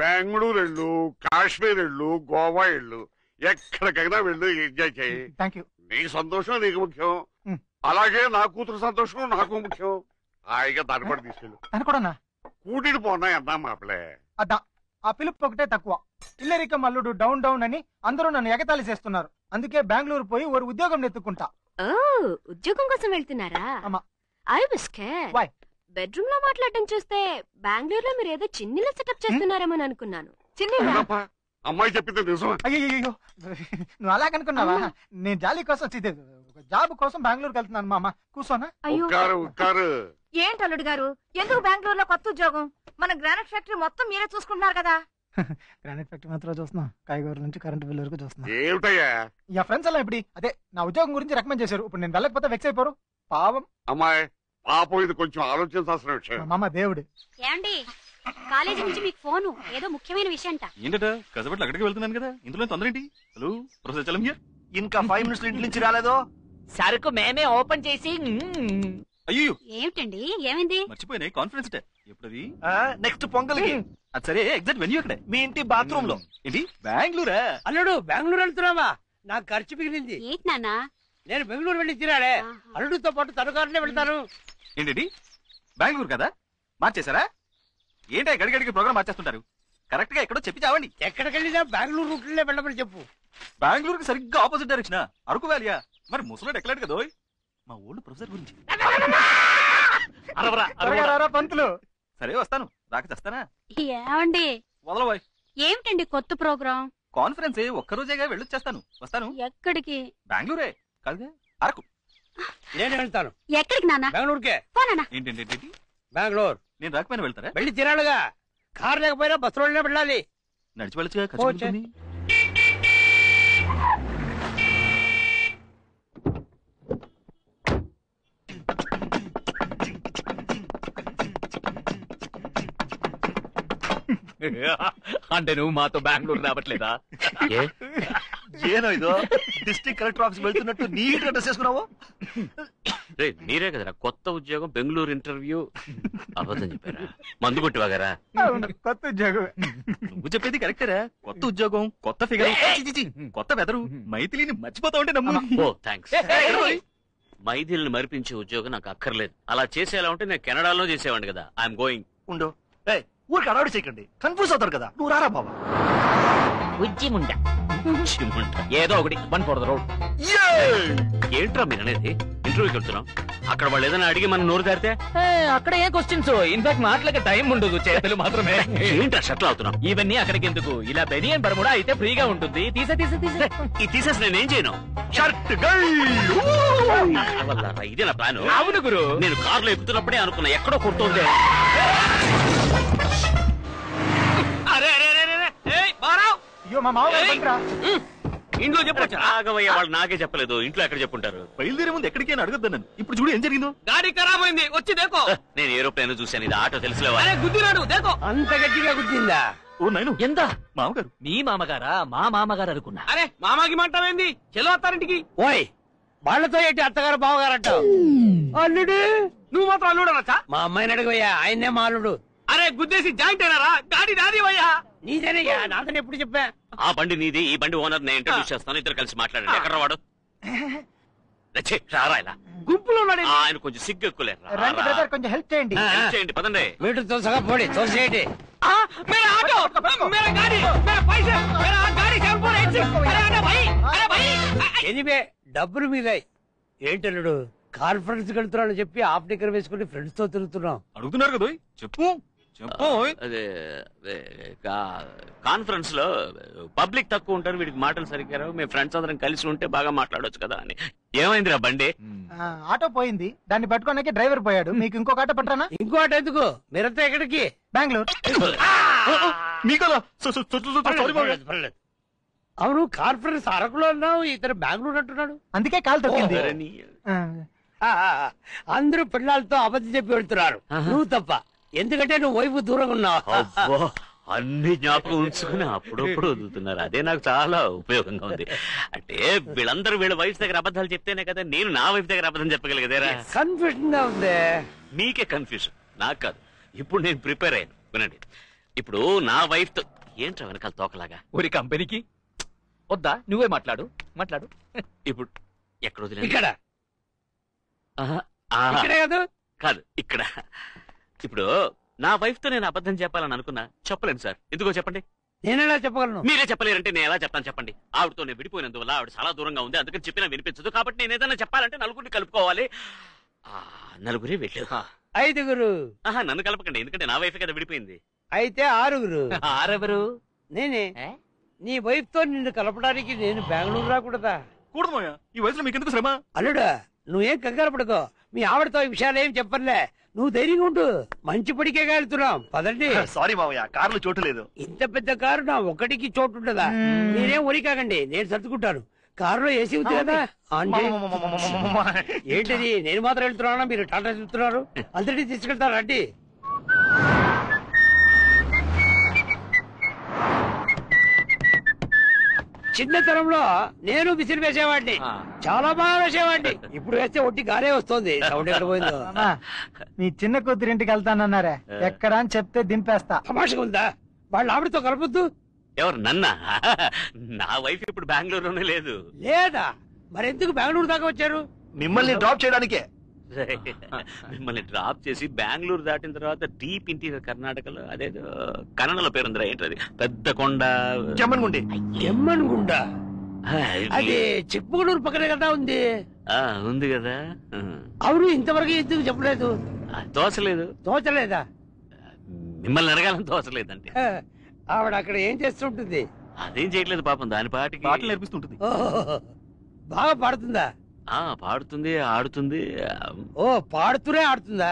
బెంగళూరు వెళ్ళు, కాశ్మీర్ వెళ్ళు, గోవా వెళ్ళు, ఎక్కడికైనా వెళ్ళు, ఎంజాయ్ చేయి. నీ సంతోషం నీకు ముఖ్యం, అలాగే నా కూతురు సంతోషం నాకు ముఖ్యం. హాయిగా దాన్ని కూడా తీసుకెళ్ళు. కూటిని పోనా అన్నా మాపలే. అదా ఆ పిలుపు ఒకటే తక్కువ. ఇల్లరికం అల్లుడు డౌన్ డౌన్ అని అందరూ నన్ను ఎగతాళి చేస్తున్నారు. అందుకే బెంగళూరు పోయి ఒక ఉద్యోగం నెత్తుకుంటా. ఉద్యోగం కోసం వెళ్తున్నారా? బెడ్రూమ్ లో మాట్లాడటం చూస్తే బెంగళూరులో మీరు ఏదో చిన్నిలో సెటప్ చేస్తున్నారేమో అనుకున్నాను. అమ్మాయి చెప్పింది నిజం. అయ్యో నువ్వు అలాగనుకున్నావా? నేను జాలీ కోసం జాబ్ కోసం బెంగళూరుకి వెళ్తున్నాను. మామ కూర్చోనా? ఏంటి అల్లుడు గారు, ఎందుకు బెంగళూరులో కొత్త ఉద్యోగం? మన గ్రానైట్ ఫ్యాక్టరీ మొత్తం మీరే చూసుకుంటున్నారు కదా. గ్రానైట్ ఫ్యాక్టరీ మాత్రం చూస్తున్నా, కాయగూరల నుంచి కరెంట్ బిల్ వరకు చూస్తున్నా. ఏమిటయ్యా ఫ్రెండ్స్ అలా ఇప్పుడు అదే నా ఉద్యోగం గురించి రికమెండ్ చేశారు. ఇప్పుడు నేను వెళ్ళకపోతే వెక్స్ అయిపోరు. పాపం అమ్మాయి, పాపం ఇది కొంచెం ఆలోచించాల్సిన విషయం. మామ దేవుడు. ఏమండి, కాలేజీ నుంచి మీకు ఫోను, ఏదో ముఖ్యమైన విషయం అంట. ఏంటట కసబట్లు అక్కడికి వెళ్తున్నాను కదా, ఇందులో తొందర ఏంటి? Hello professor Chalam here. ఇంకా 5 మినిట్స్ ఇంటి నుంచి రాలేదో? సరుకు మేమే ఓపెన్ చేసి. అయ్యో ఏమిటండి, ఏమైంది? మర్చిపోయినా కాన్ఫరెన్స్ డే ఎప్పుడది? నెక్స్ట్ పొంగల్కి. అది సరే, ఎగ్జాక్ట్ వెన్యూ అక్కడే మీ ఇంటి బాత్రూమ్ లో. ఏంటి బెంగళూరా? అల్లుడు బెంగళూరు వెళ్తున్నావా? నాకు ఖర్చు మిగిలింది. ఏంటి నాన్న? నేను బెంగళూరు వెళ్ళి తిరాడే, అల్లుడితో పాటు తనుకారులే వెళ్తాను. ఏంటి బెంగళూరు కదా, మార్చేశారా? ఏంటి గడిగడికి ప్రోగ్రామ్ మార్చేస్తుంటారు? కరెక్ట్ గా ఎక్కడో చెప్పి చావండి. ఎక్కడికి వెళ్ళినా బెంగళూరు రూట్లే వెళ్ళమని చెప్పు. బెంగళూరుకి సరిగ్గా ఆపోజిట్ డైరెక్షన్. అరకు వ్యాలియా? మరి ముసలాడు ఎక్కలేడు కదా. మా ఓల్డ్ ప్రొఫెసర్ గురించి పంతులు. సరే వస్తాను, రాక చేస్తానా? ఏమండి వదలబోయ్. ఏమిటండి కొత్త ప్రోగ్రాం? కాన్ఫరెన్స్ ఒక్కరోజేగా వెళ్ళొచ్చేస్తాను. వస్తాను. ఎక్కడికి? బెంగళూరే కాదుగా, అరకు. నేను వెళ్తాను. ఎక్కడికి నాన్న? బెంగళూరుకే. ఏంటి బెంగళూరు నేను రాకపోయినా వెళ్తారా? వెళ్ళి తిరాడుగా. కారు లేకపోయినా బస్సులోనే వెళ్ళాలి. నడిచి వెళ్ళొచ్చుగా, ఖర్చు. అంటే నువ్వు మాతో బెంగళూరు రావట్లేదా? ఏనో ఇదో డిస్ట్రిక్ట్ కలెక్టర్ ఆఫీస్ వెళ్తున్నట్టు నీట్ గా డ్రెస్ చేసుకున్నావు. మీరే కదరా కొత్త ఉద్యోగం, బెంగళూరు ఇంటర్వ్యూ. అబద్ధం చెప్పారా? మందు కొట్టివాగారా? కొత్త ఉద్యోగం. నువ్వు చెప్పేది కరెక్టరా. కొత్త ఉద్యోగం, కొత్త ఫిగర్, కొత్త వెదరు. మైథిలిని మర్చిపోతా ఉంటే నమ్ము. ఓ థ్యాంక్స్. మైథిలిని మరిపించే ఉద్యోగం నాకు అక్కర్లేదు. అలా చేసేలా ఉంటే నేను కెనడాలో చేసేవాడిని కదా. I'm going. ఉండు, ఊరికి అడవాడు చేయకండి, కన్ఫ్యూజ్ అవుతారు కదా. నువ్వు రారా బాబా. ఉజ్జిముండ ఏదో ఒకటి 1 for the road. ఏంట్రా మీరు అనేది? ఇంటర్వ్యూకి వెళ్తున్నాం, అక్కడ వాళ్ళు ఏదైనా అడిగి మనం నోరు దారితే అక్కడ ఏ క్వశ్చన్స్? ఇన్ఫాక్ట్ మాటలకి టైం ఉండదు, చేతులు మాత్రమే. ఏంట్రా షట్లు అవుతున్నాం? ఇవన్నీ అక్కడికి ఎందుకు? ఇలా బెనియన్ బర్ముడా అయితే ఫ్రీగా ఉంటుంది. తీసేసి నేనేం చేయను? షర్ట్ ఇదే నా ప్లాన్. అవును గురు, నేను కారులో ఎక్కుతున్నప్పుడే అనుకున్నా ఎక్కడో కొడుతుంది. అయ్యో మా మావ ఇంట్లో చెప్పొచ్చు. ఆగమయ్య వాళ్ళు నాకే చెప్పలేదు, ఇంట్లో ఎక్కడ చెప్పుంటారు? బయలుదేరే ముందు ఎక్కడికి అని అడగద్దు నన్ను. ఇప్పుడు చూడు ఏం జరిగిందో. గాడి ఖరాబ్ అయింది, వచ్చి దేకో. నేను ఏరోప్లేన్ చూశాను, ఇది ఆటో తెలుసులేవా? గుద్దినాడు దేకో. అంత గట్టిగా గుద్దిందా? ఓ నైను, ఎంత? మామగారు. మీ మామగారా? మా మామగారు అనుకున్నా. అరే మామాకి మాంటావేంది? చెలో అత్తారింటికి. ఓయ్, వాళ్ళతో ఏంటి అత్తగారు బావగారంటావు? అల్లుడు నువ్వు మాత్రం అల్లుడు అనొచ్చా? మా అమ్మాయిని అడగవయ్యా, ఆయన్నే మా అల్లుడు. అరే గుద్దేసి జాయింట్ అయినారా? గాడి నాది అయ్యా. నీదేనయ్యా, నాదని ఎప్పుడు చెప్పా? ఆ బండి నీది, ఈ బండి ఓనర్ నేను ఇంట్రడ్యూస్ చేస్తాను, ఇద్దరు కలిసి మాట్లాడండి. ఎక్కడ వాడు? రారా ఇలా గుంపులో ఆయన కొంచెం సిగ్గు ఎక్కువ. కొంచెం హెల్ప్ చేయండి. చేయండి పదండి. మీటర్ తోసగా పోడి తోసేయండి. డబ్బులు మీదాయి. ఏంటల్లుడు కాన్ఫరెన్స్ వెళ్తున్నాను చెప్పి హాఫ్ డిగ్గర్ వేసుకుని ఫ్రెండ్స్ తో తిరుగుతున్నాం. అడుగుతున్నారు కదా, చెప్పు. అదే కాన్ఫరెన్స్ లో పబ్లిక్ తక్కువ ఉంటారు, వీడికి మాటలు సరిగ్గా రావు. మేము ఫ్రెండ్స్ అందరం కలిసి ఉంటే బాగా మాట్లాడొచ్చు కదా అని. ఏమైందిరా బండి? ఆటో పోయింది, దాన్ని పట్టుకోడానికి డ్రైవర్ పోయాడు. మీకు ఇంకొక ఆటో పట్టరానా? ఇంకో ఆటో ఎందుకు? మీరంతా ఎక్కడికి? బెంగళూరు. అవును, కాన్ఫరెన్స్ అరకులో ఉన్నావు, ఇతను బెంగళూరు అంటున్నాడు. అందుకే కాలు తొక్కింది. అందరూ పిల్లలతో అబద్ధం చెప్పి వెళ్తున్నారు, నువ్వు తప్ప. ఎందుకంటే నువ్వు వైపు దూరంగా ఉన్నావు. అన్ని జ్ఞాపకం ఉంచుకుని అప్పుడప్పుడు వదులుతున్నారు. అదే నాకు చాలా ఉపయోగంగా ఉంది. అంటే వీళ్ళందరూ వీళ్ళ వైఫ్ దగ్గర అబద్ధాలు చెప్తేనే కదా నేను నా వైఫ్ దగ్గర అబద్ధం చెప్పగలిగేదేరా. కన్ఫ్యూజన్ గా ఉంది. మీకే కన్ఫ్యూజన్, నాకు కాదు. ఇప్పుడు నేను ప్రిపేర్ అయ్యాను, వినండి. ఇప్పుడు నా వైఫ్ తో ఏంట్రా వెనకాల తోకలాగా? ఊరి కంపెనీకి వద్దా? నువ్వే మాట్లాడు. ఇప్పుడు ఎక్కడ వదిలేదు? ఇక్కడ కాదు, ఇక్కడ. ఇప్పుడు నా వైఫ్ తో నేను అబద్ధం చెప్పాలని అనుకున్నా, చెప్పలేను సార్. ఎందుకో చెప్పండి. నేనెలా చెప్పగలను? మీరే చెప్పలేరంటే నేను ఎలా చెప్తాను చెప్పండి. ఆవిడతో నేను విడిపోయినందువల్ల ఆవిడ చాలా దూరంగా ఉంది, అందుకని చెప్పినా వినిపించదు. కాబట్టి నేను ఏదైనా చెప్పాలంటే నలుగురిని కలుపుకోవాలి. నలుగురే వెళ్ళు. 5 నన్ను కలపకండి, ఎందుకంటే నా వైఫ్ కదా విడిపోయింది. అయితే 6. ఆరెవరు? నేనే. నీ వైఫ్ తో నిన్ను కలపడానికి నేను బెంగళూరు రాకూడదా? కూడదు మావయ్య, ఈ వయసులో మీకెందుకు శ్రమ? అల్లుడా, నువ్వేం కంగారు పడుకో. మీ ఆవిడతో ఈ విషయాలు ఏం చెప్పర్లే. నువ్వు ధైర్యంగా ఉండు. మంచి పడికే వెళ్తున్నాం, పదండి. సారీ మావయ్య, కారులో చోటు లేదు. ఇంత పెద్ద కారు నా ఒక్కడికి చోటు ఉంటుందా? మీరేం ఒరి కాకండి, నేను సర్దుకుంటాను. కారులో ఏసీ ఉంది కదా. ఏంటిది, నేను మాత్రం వెళ్తున్నానా? మీరు టాటా చెప్తున్నారు. అందరినీ తీసుకెళ్తారా అండి? చిన్నతనంలో నేను విసిరి వేసేవాడిని, చాలా బాగా వేసేవాడిని. ఇప్పుడు వేస్తే ఒట్టి గారే వస్తుంది. సౌండ్ ఎక్కడ పోయిందో. మీ చిన్న కూతురు ఇంటికి వెళ్తానన్నారే, ఎక్కడ అని చెప్తే దింపేస్తా. తమాషగా ఉందా? వాళ్ళు ఆవిడతో కలపొద్దు. ఎవరు, నన్నా? నా వైఫ్ ఇప్పుడు బెంగళూరులోనే లేదు. లేదా? మరెందుకు బెంగళూరు దాకా వచ్చారు? మిమ్మల్ని డ్రాప్ చేయడానికే. మిమ్మల్ని డ్రాప్ చేసి బెంగళూరు దాటిన తర్వాత డీప్ ఇంటీరియర్ కర్ణాటకలో అదేదో కన్నడలో పేరుందిరా, ఏంటది, పెద్ద కొండ, జమ్మన్గుండి. ఎమ్మన్గుండ అది చిక్మగళూరు పక్కనే కదా ఉంది. ఉంది కదా. అవును, ఇంతవరకు ఎందుకు చెప్పలేదు? తోచలేదు. తోచలేదా? మిమ్మల్ని అడగాలని తోచలేదంటే. ఆవిడ అక్కడ ఏం చేస్తుంటుంది? అదేం చేయట్లేదు పాపం, దాని పాటికి పాటలు నేర్పిస్తుంటుంది. బాగా పాడుతుందా? పాడుతుంది, ఆడుతుంది. ఓ, పాడుతూనే ఆడుతుందా?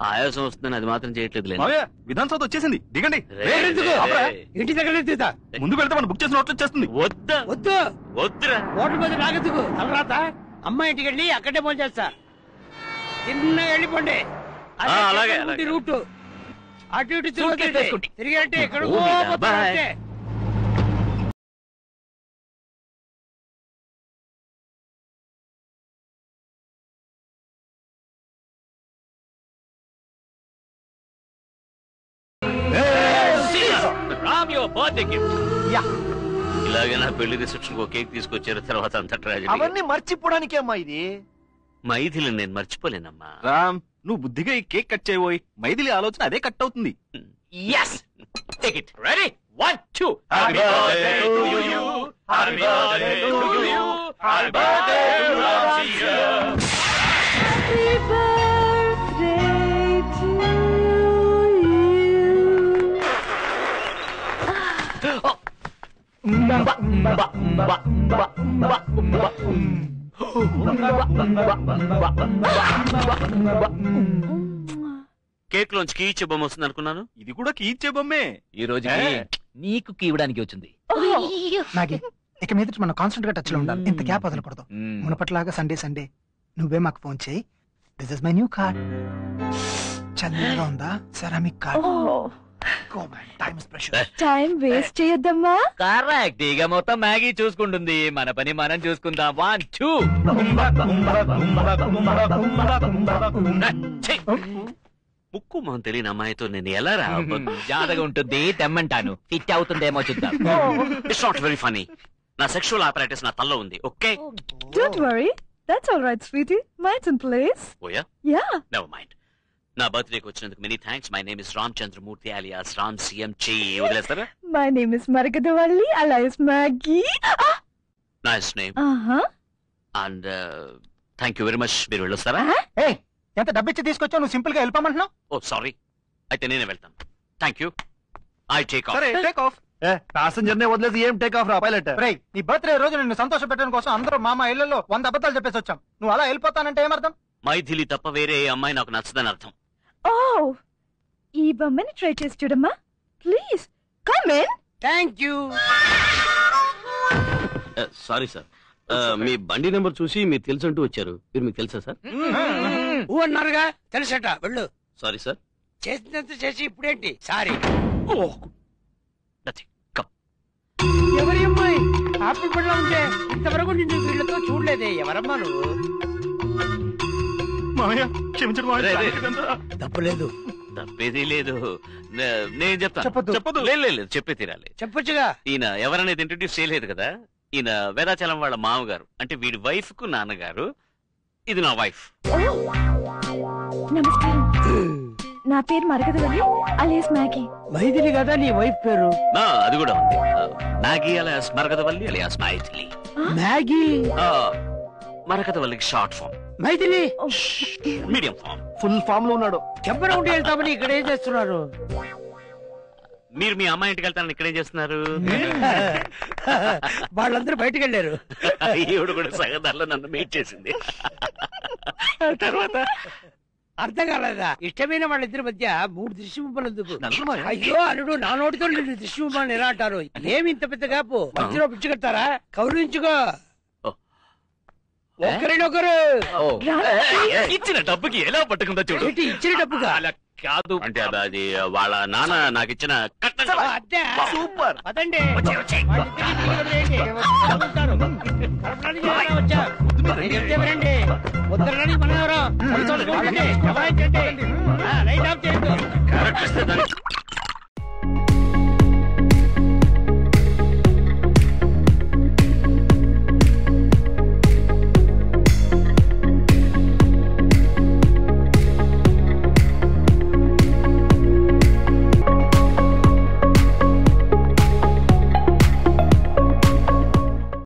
ఆయాసం వస్తుందని అది మాత్రం చేయట్లేదు. మావయ్య, విధాన సౌధ వచ్చేసింది, దిగండి. ఇంటి దగ్గర దిగుతా. ముందుకు వెళ్తే మనం బుక్ చేసిన హోటల్ వచ్చేస్తుంది. వద్దా? వద్దు, వద్దురా. హోటల్ మీద నాగెందుకు? తర్వాత అమ్మాయి ఇంటికి వెళ్ళి అక్కడే ఫోన్ చేస్తా. చిన్న వెళ్ళిపోండి. అలాగే రూట్ అటు ఇటు తిరిగి అంటే ఇక్కడ ఇలాగే నా పెళ్లి రిసెప్షన్ ఒక కేక్ తీసుకొచ్చారు, తర్వాత అంత ట్రాజెడీ. అవన్నీ మర్చిపోవడానికే అమ్మా ఇది. మైథిలి నేను మర్చిపోలేనమ్మా. రామ్, నువ్వు బుద్ధిగా ఈ కేక్ కట్ చేయబోయి మైథిలి ఆలోచన అదే కట్ అవుతుంది. Yes! Take it. Ready? 1, 2. Happy birthday to you. Happy birthday to you. Happy birthday to Ramsiya. Happy birthday to cake లోంచి కీ ఇచ్చే బొమ్మ వస్తుంది అనుకున్నాను. ఇది కూడా కీ ఇచ్చే బొమ్మే. ఈ రోజు నీకు కీ ఇవ్వడానికి వచ్చింది. నాగి, ఇక మీద మనం కాన్స్టెంట్ గా టచ్ లో ఉండాలి. ఇంత గ్యాప్ వదలకూడదు. మునపట్లాగా సండే నువ్వే మాకు ఫోన్ చేయి. This is my new card. చల్లగా ఉందా? Ceramic card. టైం వేస్ట్ చేయొద్దమ్మా. కరెక్ట్. ఇక మొత్తం మ్యాగీ చూసుకుంటుంది, మన పని మనం చూసుకుందాం. 1, 2. ముక్కు మొహం తెలియని అమ్మాయితో నేను ఎలా రా? జాతగా ఉంటుంది, తెమ్మంటాను. ఫిట్ అవుతుందేమో చూద్దాం. It's not very funny. నా సెక్షువల్ ఆపరేటర్స్ నా తల్లో ఉంది. Okay, Don't worry. That's all right, sweetie. Mine's in place. ఓయా, Yeah. Never mind. నా బర్త్డేకి వచ్చినందుకు many thanks. My name is Ramachandramurthy alias Ram CM. వదిలేస్తారా? My name is Margadavalli alias Maggie. Nice name. And thank you very much. మీరు వెళ్ళొస్తారా? ఎంత డబ్బిచ్చి తీసుకొచ్చావు, నువ్వు సింపుల్ గా వెళ్ళిపోమంటున్నావు. ఓ సారీ, అయితే నేనే వెళ్తాను. Thank you. I take off. సరే, టేక్ ఆఫ్. ప్యాసింజర్ నే వదిలేసి ఏం టేక్ ఆఫ్ రా పైలట్. రేయ్, నీ బర్త్డే రోజు నిన్ను సంతోష పెట్టడం కోసం అందరూ మామ ఇళ్లలో 100 అబద్ధాలు చెప్పేసి వచ్చాం. నువ్వు అలా వెళ్ళిపోతానంటే ఏమర్థం? మైథిలి తప్ప వేరే ఏ అమ్మాయి నాకు నచ్చదని అర్థం. Oh, ఈ బొమ్మని ట్రై చేసి చూడమ్మా. Please come in. Thank you. Sorry sir, మీ బండి నెంబర్ చూసి మీరు తెలుసు అంటూ వచ్చారు. మీరు మీకు తెలుసా సార్? అన్నారుగా, తెలుసట. వెళ్ళు. Sorry sir. చేసినంత చేసి ఇప్పుడేంటి సారీ? నథింగ్. కమ్. ఎవరి అమ్మాయి? ఆపిల్ పళ్ళ ఉంటే ఇంతవరకు నిన్ను వీళ్ళతో చూడలేదే. ఎవరమ్మా నువ్వు? మావయ్య, క్షమించండి మావయ్య. తప్పులేదు. తప్పేది లేదు నేను చెప్తాను. చెప్పొద్దు. లేదు చెప్పే తీరాలి. చెప్పొచ్చుగా. ఈయన ఎవరనేది ఇంట్రడ్యూస్ చేయలేదు కదా. ఈయన వేదాచలం వాళ్ళ మామగారు, అంటే వీడి వైఫ్ కు నాన్నగారు. ఇది నా వైఫ్. నమస్కారం, నా పేరు మరగదవల్లి అలియాస్ మ్యాగీ. మైథిలి కదా నీ వైఫ్ పేరు? అది కూడా ఉంది. Maggie alias Marakatavalli alias Mythili. Maggie మరకతవల్లికి short form, Mythili medium form. Full form లో ఉన్నాడు. చెప్పన ఉండి వెళ్తామని ఇక్కడ ఏం చేస్తున్నారు? మీరు మీ అమ్మాయి ఇంటికి వెళ్తానని ఇక్కడ ఏం చేస్తున్నారు? వాళ్ళందరూ బయటకు వెళ్ళారు. ఈవిడ కూడా సగదారిలో నన్ను మీట్ చేసింది. తర్వాత అర్థం కాలేదా? ఇష్టమైన వాళ్ళిద్దరి మధ్య 3 దృష్టి బొమ్మలు ఎందుకు? అయ్యో అల్లుడు, నా నోటితో నిన్ను దృష్టి బొమ్మలు ఎలా అంటారు? ఏమి ఇంత పెద్ద కాపు? మధ్యలో పిచ్చి కడతారా? కౌరించుకో ఒకరినొకరు. ఇచ్చిన డబ్బుకి ఎలా పట్టుకుందో చూడు. ఇచ్చిన డబ్బుగా? అలా కాదు అంటే అది వాళ్ళ నాన్న నాకు ఇచ్చిన సూపర్. అదండి ఉత్తరానికి మన ఎవరో రైట్ ఆఫ్ చేయండి.